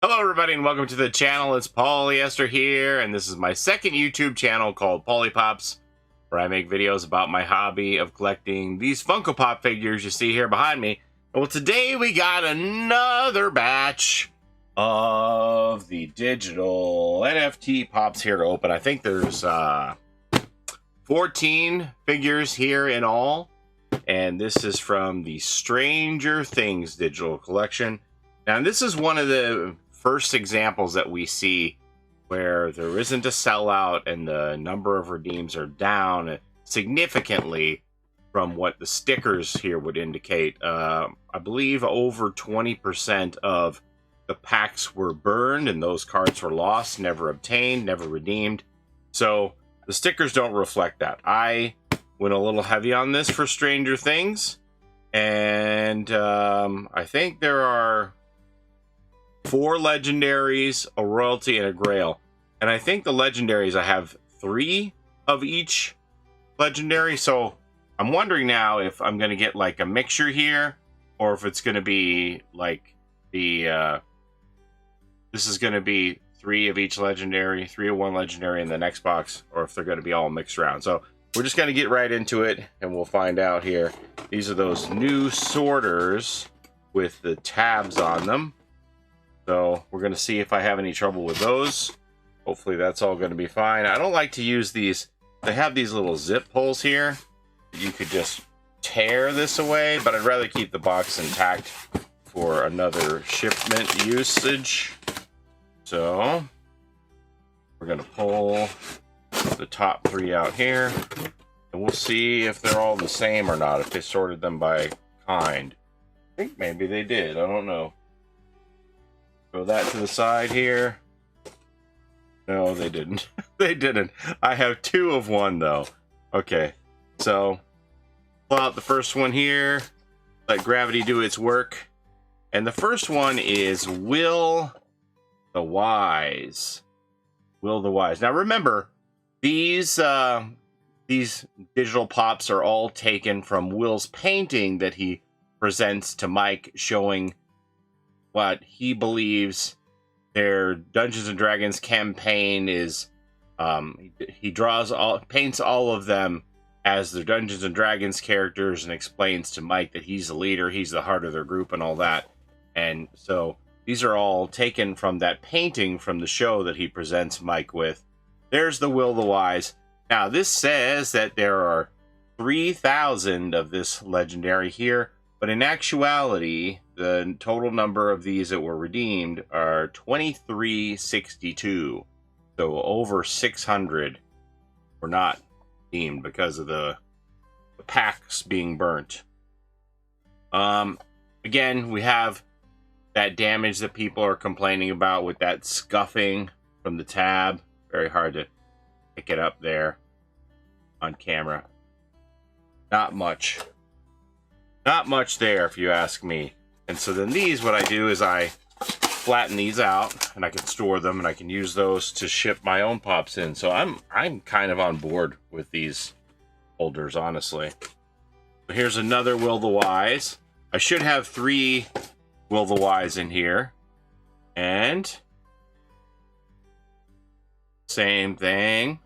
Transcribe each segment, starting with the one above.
Hello everybody and welcome to the channel. It's Paulie ESTHER here, and this is my second YouTube channel called Paulie Pops, where I make videos about my hobby of collecting these Funko Pop figures you see here behind me. Well, today we got another batch of the digital NFT Pops here to open. I think there's 14 figures here in all, and this is from the Stranger Things digital collection. Now, this is one of the first examples that we see where there isn't a sellout and the number of redeems are down significantly from what the stickers here would indicate. I believe over 20% of the packs were burned and those cards were lost, never obtained, never redeemed. So the stickers don't reflect that. I went a little heavy on this for Stranger Things, and I think there are 4 legendaries, a royalty, and a grail. And I think the legendaries, I have 3 of each legendary. So I'm wondering now if I'm going to get like a mixture here, or if it's going to be like the this is going to be 3 of each legendary, 3 of one legendary in the next box, or if they're going to be all mixed around. So we're just going to get right into it and we'll find out here. These are those new sorters with the tabs on them. So we're going to see if I have any trouble with those. Hopefully that's all going to be fine. I don't like to use these. They have these little zip pulls here. You could just tear this away, but I'd rather keep the box intact for another shipment usage. So we're going to pull the top 3 out here, and we'll see if they're all the same or not, if they sorted them by kind. I think maybe they did. I don't know. Throw that to the side here. No, they didn't. They didn't. I have 2 of one, though. Okay, so pull out the first one here. Let gravity do its work. And the first one is Will the Wise. Will the Wise. Now, remember, these digital pops are all taken from Will's painting that he presents to Mike, showing what he believes their Dungeons and Dragons campaign is. He paints all of them as their Dungeons and Dragons characters and explains to Mike that he's the leader, he's the heart of their group and all that. And so these are all taken from that painting from the show that he presents Mike with. There's the Will the Wise. Now this says that there are 3,000 of this legendary here, but in actuality, the total number of these that were redeemed are 2362. So over 600 were not redeemed because of the packs being burnt. Again, we have that damage that people are complaining about with that scuffing from the tab. Very hard to pick it up there on camera. Not much. Not much there, if you ask me. And so then these, what I do is I flatten these out, and I can store them, and I can use those to ship my own pops in. So I'm kind of on board with these holders, honestly. So here's another Will the Wise. I should have 3 Will the Wise in here. And same thing.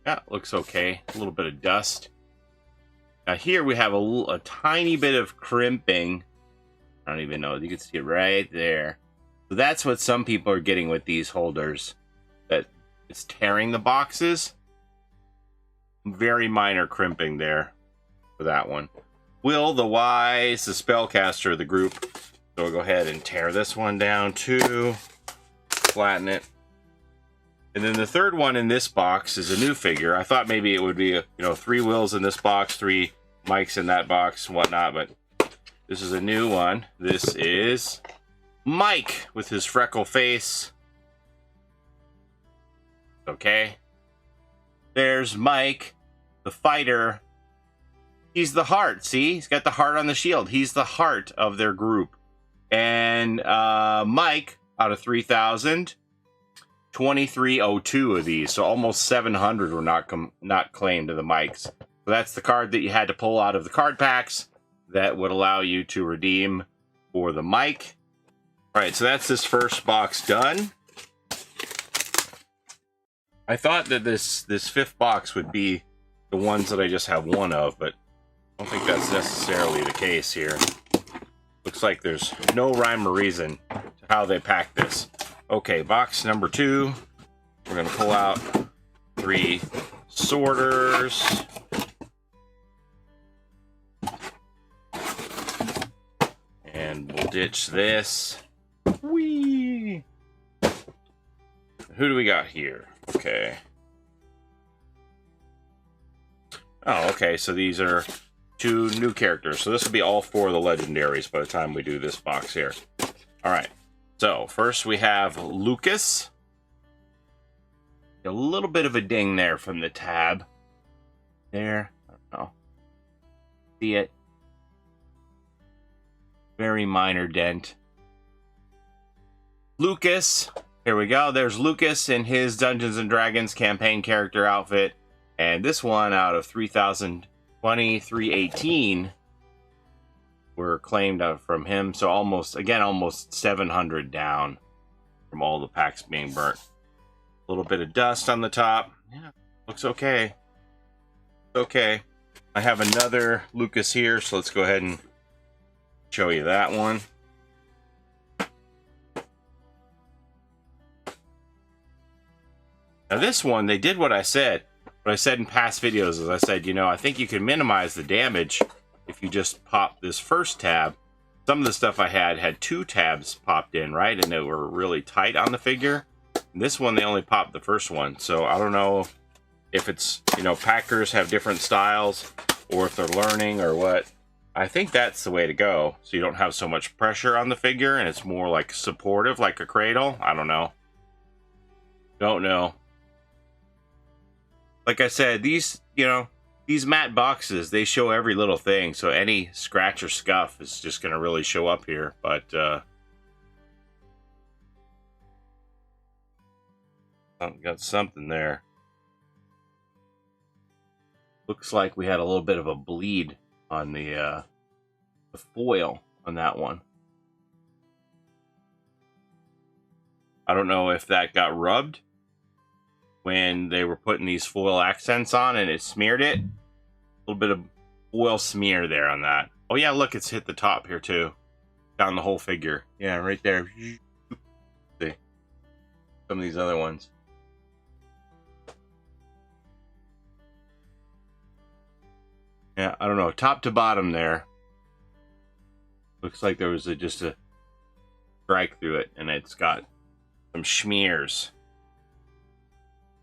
Yeah, looks okay. A little bit of dust. Now here we have a tiny bit of crimping. I don't even know. You can see it right there. So that's what some people are getting with these holders. That it's tearing the boxes. Very minor crimping there for that one. Will the Wise, the spellcaster of the group. So we'll go ahead and tear this one down too. Flatten it. And then the third one in this box is a new figure. I thought maybe it would be, 3 Wills in this box, 3 Mikes in that box, and whatnot, but this is a new one. This is Mike with his freckle face. Okay. There's Mike, the fighter. He's the heart, see? He's got the heart on the shield. He's the heart of their group. And Mike, out of 3,000... 2302 of these, so almost 700 were not claimed to the Mikes. So that's the card that you had to pull out of the card packs that would allow you to redeem for the Mike. All right, so that's this first box done. I thought that this fifth box would be the ones that I just have one of, but I don't think that's necessarily the case here. Looks like there's no rhyme or reason to how they pack this. Okay, box number 2. We're gonna pull out 3 sorters. And we'll ditch this. Whee! Who do we got here? Okay. Oh, okay, so these are 2 new characters. So this will be all 4 of the legendaries by the time we do this box here. Alright, so first we have Lucas. A little bit of a ding there from the tab. There, I don't know. See it? Very minor dent. Lucas. Here we go. There's Lucas in his Dungeons and Dragons campaign character outfit. And this one out of 3,020, 318 were claimed out from him. So almost 700 down from all the packs being burnt. A little bit of dust on the top. Yeah, looks okay. Okay. I have another Lucas here, so let's go ahead and show you that one. Now this one, they did what I said in past videos. As I said, you know, I think you can minimize the damage if you just pop this first tab. Some of the stuff I had 2 tabs popped in, right? And they were really tight on the figure. And this one, they only popped the first one. So I don't know if it's, you know, packers have different styles or if they're learning or what. I think that's the way to go. So you don't have so much pressure on the figure and it's more like supportive, like a cradle. I don't know. Don't know. Like I said, these, you know, these matte boxes, they show every little thing. So any scratch or scuff is just going to really show up here. But, got something there. Looks like we had a little bit of a bleed on the foil on that one. I don't know if that got rubbed when they were putting these foil accents on and it smeared it. A little bit of foil smear there on that. Oh yeah, look, it's hit the top here too. Down the whole figure. Yeah, right there. See some of these other ones. Yeah, I don't know. Top to bottom there. Looks like there was just a strike through it and it's got some smears.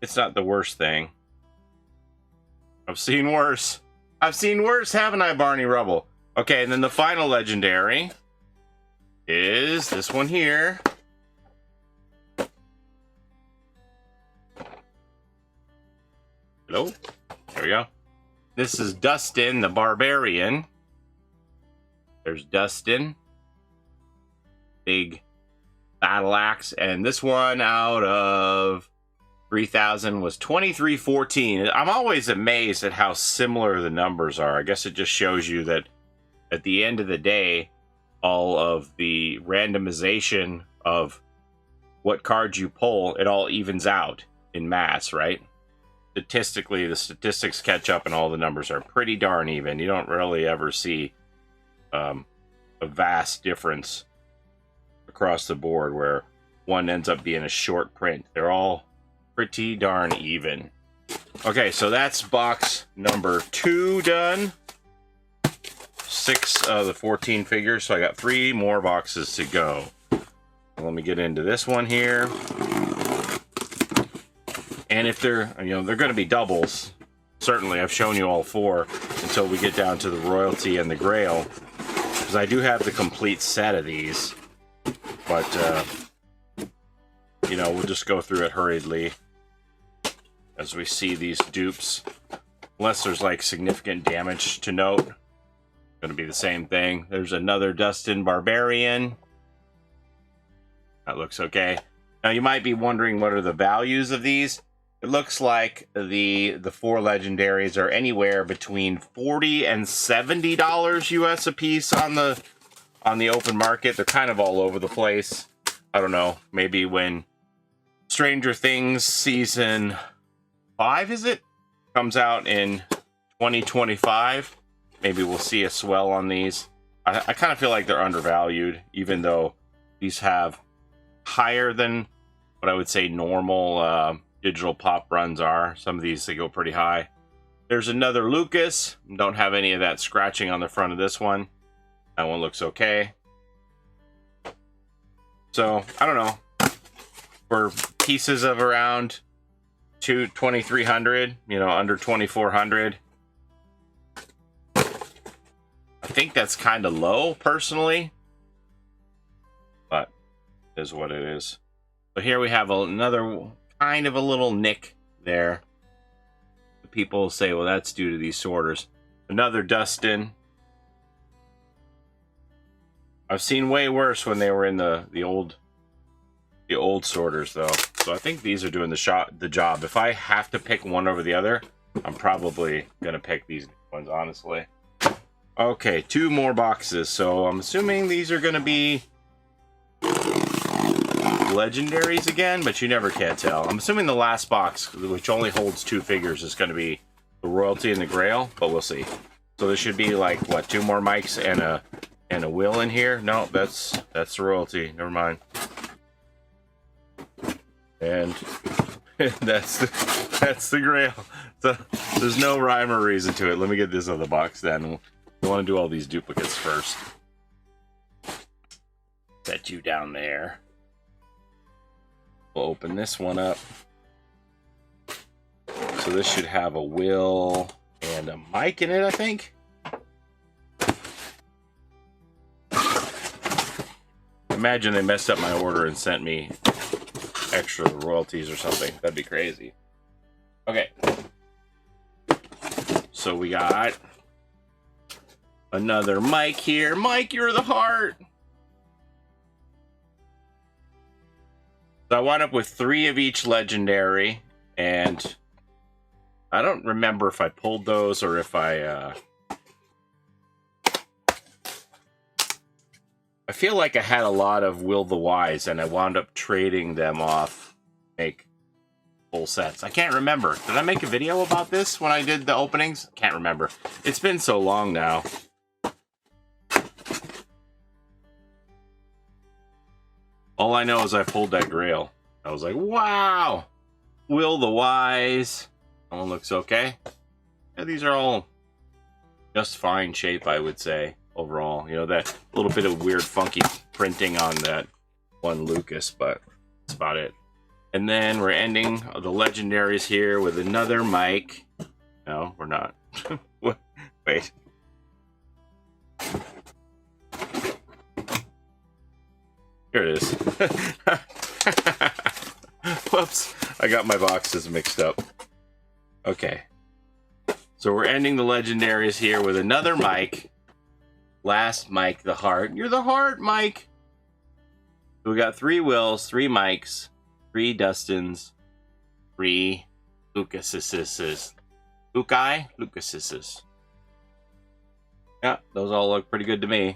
It's not the worst thing. I've seen worse. I've seen worse, haven't I, Barney Rubble? Okay, and then the final legendary is this one here. Hello? There we go. This is Dustin, the Barbarian. There's Dustin. Big battle axe. And this one out of 3,000 was 2314. I'm always amazed at how similar the numbers are. I guess it just shows you that at the end of the day, all of the randomization of what cards you pull, it all evens out in mass, right? Statistically, the statistics catch up and all the numbers are pretty darn even. You don't really ever see a vast difference across the board where one ends up being a short print. They're all pretty darn even. Okay, so that's box number 2 done. 6 of the 14 figures, so I got 3 more boxes to go. Let me get into this one here. And if they're, you know, they're going to be doubles. Certainly, I've shown you all 4 until we get down to the royalty and the Grail, because I do have the complete set of these. But you know, we'll just go through it hurriedly as we see these dupes. Unless there's like significant damage to note, going to be the same thing. There's another Dustin Barbarian. That looks okay. Now you might be wondering, what are the values of these? It looks like the 4 legendaries are anywhere between $40 and $70 US a piece on the on the open market. They're kind of all over the place. I don't know. Maybe when Stranger Things season 5, is it? Comes out in 2025. Maybe we'll see a swell on these. I kind of feel like they're undervalued, even though these have higher than what I would say normal digital pop runs are. Some of these, they go pretty high. There's another Lucas. Don't have any of that scratching on the front of this one. That one looks okay. So, I don't know. For pieces of around 2,300, you know, under 2,400. I think that's kind of low, personally. But it is what it is. So here we have another kind of a little nick there. People say, well, that's due to these sorters. Another Dustin. I've seen way worse when they were in the old sorters, though. So I think these are doing the job. If I have to pick one over the other, I'm probably gonna pick these ones, honestly. Okay, 2 more boxes. So I'm assuming these are gonna be legendaries again, but you never can tell. I'm assuming the last box, which only holds 2 figures, is going to be the royalty and the Grail, but we'll see. So there should be like what, 2 more mics and a will in here. No, that's the royalty. Never mind. And that's the Grail. So there's no rhyme or reason to it. Let me get this other box then. We want to do all these duplicates first. Set you down there. We'll open this one up. So this should have a will and a mic in it, I think. Imagine they messed up my order and sent me extra royalties or something. That'd be crazy. Okay. So we got another mic here. Mike, you're the heart. So I wound up with 3 of each legendary, and I don't remember if I pulled those or if I feel like I had a lot of Will the Wise, and I wound up trading them off, make full sets. I can't remember. Did I make a video about this when I did the openings? Can't remember. It's been so long now. All I know is I pulled that Grail. I was like, wow! Will the Wise. That one looks okay. Yeah, these are all just fine shape, I would say, overall. You know, that little bit of weird, funky printing on that one Lucas, but that's about it. And then we're ending the legendaries here with another mic. No, we're not. Wait. Here it is. Whoops. I got my boxes mixed up. Okay. So we're ending the legendaries here with another mic. Last mic, the heart. You're the heart, Mike. So we got 3 Wills, 3 mics, 3 Dustins, 3 Lucases. Lucases. Yeah, those all look pretty good to me.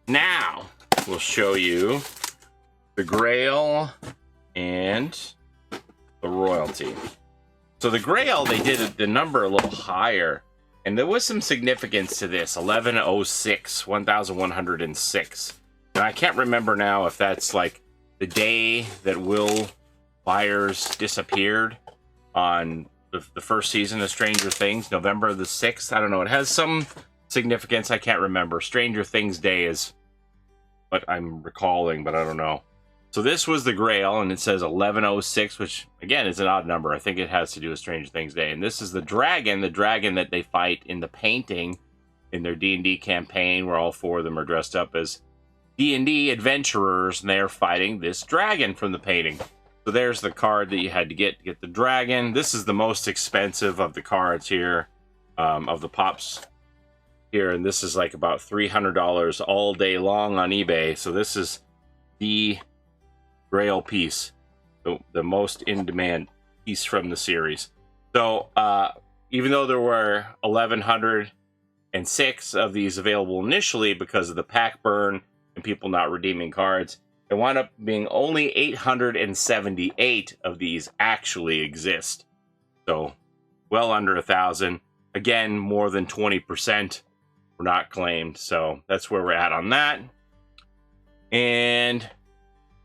Now, we'll show you the Grail and the royalty. So the Grail, they did the number a little higher, and there was some significance to this. 1106. And I can't remember now if that's like the day that Will Byers disappeared on the first season of Stranger Things, November the 6th. I don't know. It has some significance. I can't remember. Stranger Things Day is what I'm recalling, but I don't know. So this was the Grail, and it says 1106, which, again, is an odd number. I think it has to do with Stranger Things Day. And this is the dragon that they fight in the painting in their D&D campaign, where all 4 of them are dressed up as D&D adventurers, and they're fighting this dragon from the painting. So there's the card that you had to get the dragon. This is the most expensive of the cards here, of the pops here, and this is like about $300 all day long on eBay. So this is the Grail piece, the most in-demand piece from the series. So even though there were 1,100 and 6 of these available initially because of the pack burn and people not redeeming cards. There wound up being only 878 of these actually exist. So well under 1,000. Again, more than 20% were not claimed. So that's where we're at on that. And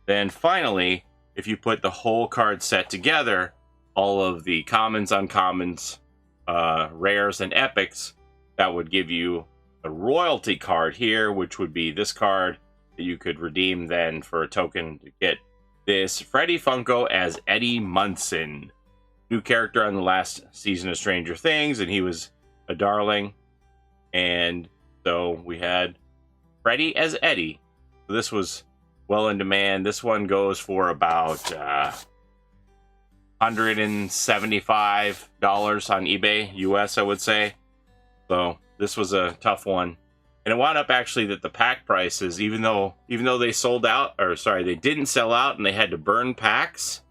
then finally, if you put the whole card set together, all of the commons, uncommons, rares, and epics, that would give you a royalty card here, which would be this card that you could redeem then for a token to get this Freddy Funko as Eddie Munson. New character on the last season of Stranger Things, and he was a darling. And so we had Freddy as Eddie. So this was well in demand. This one goes for about $175 on eBay, US, I would say. So this was a tough one. And it wound up actually that the pack prices, even though they sold out, or sorry, they didn't sell out and they had to burn packs,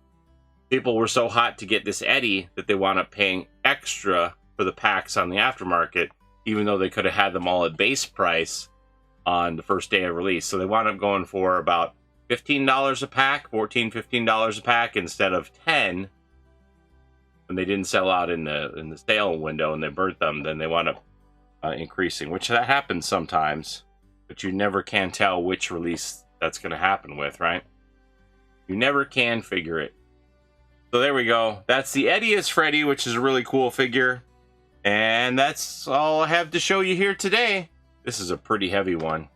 people were so hot to get this Eddie that they wound up paying extra for the packs on the aftermarket, even though they could have had them all at base price on the first day of release. So they wound up going for about $15 a pack, $15 a pack instead of 10. When they didn't sell out in the sale window and they burnt them, then they wound up increasing, which that happens sometimes, but you never can tell which release that's going to happen with, right? You never can figure it. So there we go. That's the Eddie as Freddy, which is a really cool figure. And that's all I have to show you here today. This is a pretty heavy one.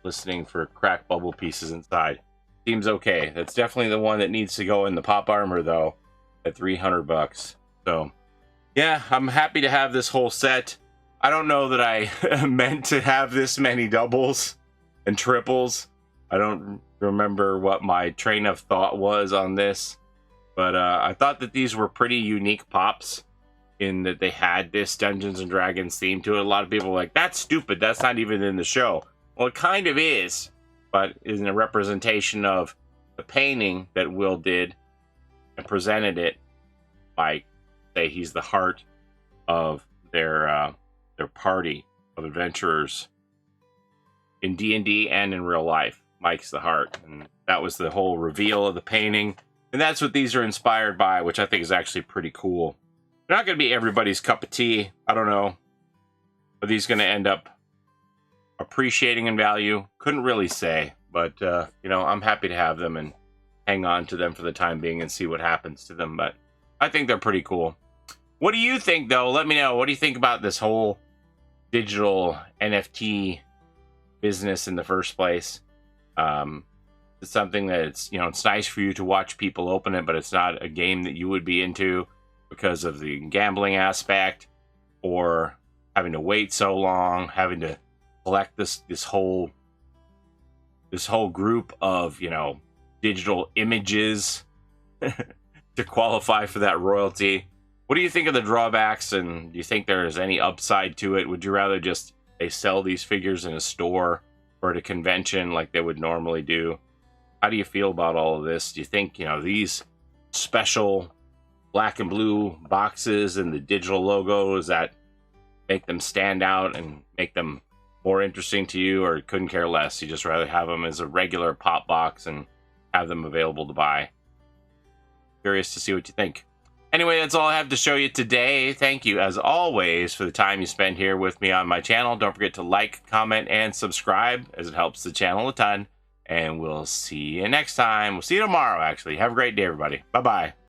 Listening for crack bubble pieces inside. Seems okay. That's definitely the one that needs to go in the pop armor, though, at $300. So, yeah, I'm happy to have this whole set. I don't know that I meant to have this many doubles and triples. I don't remember what my train of thought was on this. But I thought that these were pretty unique pops in that they had this Dungeons and Dragons theme to it. A lot of people were like, that's stupid. That's not even in the show. Well, it kind of is, but isn't a representation of the painting that Will did and presented it by, say, he's the heart of their party of adventurers in D&D and in real life. Mike's the heart, and that was the whole reveal of the painting. And that's what these are inspired by, which I think is actually pretty cool. They're not going to be everybody's cup of tea. I don't know. Are these going to end up appreciating in value? Couldn't really say. But, you know, I'm happy to have them and hang on to them for the time being and see what happens to them. But I think they're pretty cool. What do you think, though? Let me know. What do you think about this whole digital NFT business in the first place? It's something that it's nice for you to watch people open it, but it's not a game that you would be into because of the gambling aspect or having to wait so long, having to collect this whole group of digital images to qualify for that royalty. What do you think of the drawbacks, and do you think there is any upside to it? Would you rather just they sell these figures in a store or at a convention like they would normally do? How do you feel about all of this? Do you think, these special black and blue boxes and the digital logos that make them stand out and make them more interesting to you, or couldn't care less? You just rather have them as a regular pop box and have them available to buy? Curious to see what you think. Anyway, that's all I have to show you today. Thank you, as always, for the time you spend here with me on my channel. Don't forget to like, comment, and subscribe, as it helps the channel a ton. And we'll see you next time. We'll see you tomorrow, actually. Have a great day, everybody. Bye-bye.